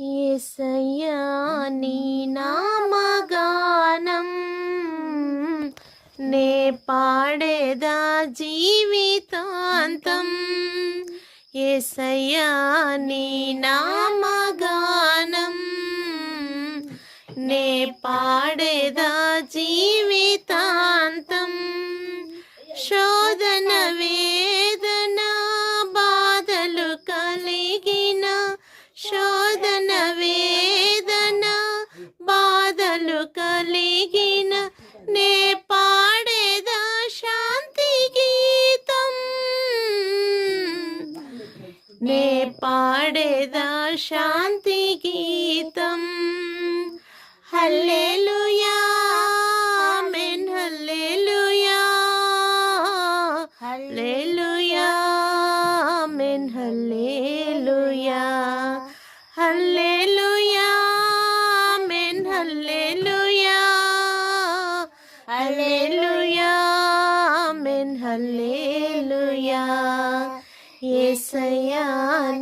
యేసయ్యా నీ నామగానం నే పాడేదా జీవితాంతం. యేసయ్యా నీ నామగానం నే పాడేదా జీవితాంతం. శోధన వేదన బాధలు కలిగిన, శోధన వేదన బాధలు కలిగిన నే పాడేదా శాంతి గీతం. నే పాడేదా శాంతి గీతం. హల్లెలూయా ఆమేన్ హల్లెలూయా హల్లెలూయా ఆమేన్ హల్లెలూయా హల్లెలూయా ఆమేన్ హల్లెలూయా హల్లెలూయా ఆమేన్ హల్లెలూయా. యేసయ్యా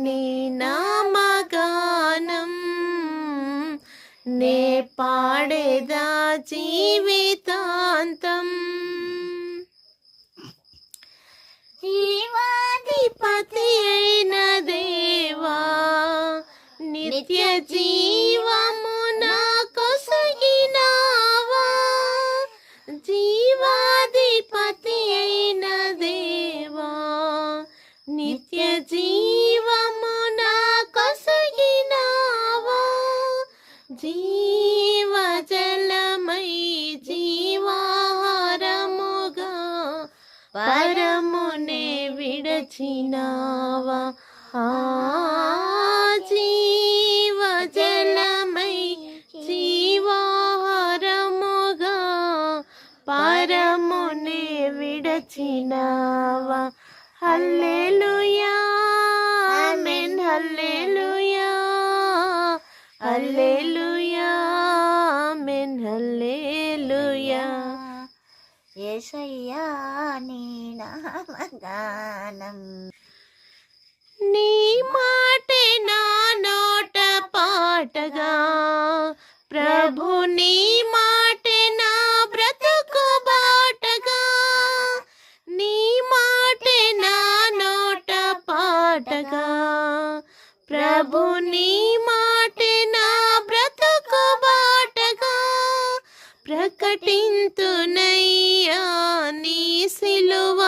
నీ నామగానం నే పాడేదా జీవితాంతం. జీవాధిపతి అయిన దేవా నిత్య జీవము నాకొసగినావా. జీవాధిపతి అయిన దేవా నిత్య జీవము నాకొసగినావా. జీవజలమై జీవాహారముగా పరమునే విడచినావా. జీవజలమై జీవాహారముగా పరమునే విడచినావా. హల్లెలూయా ఆమేన్ హల్లెలూయా హల్లెలూయా ఆమేన్ హల్లెలూయా. యేసయ్యా నీ నామగానం నీ మాటే నా నోట పాటగా, ప్రభు నీ మాటే నా బ్రతుకు బాటగా. నీ మాటే నా నోట పాటగా, ప్రభు నీ మాటే నా బ్రతుకు బాటగా. ప్రకటింతునయ్యా నీ సిలువ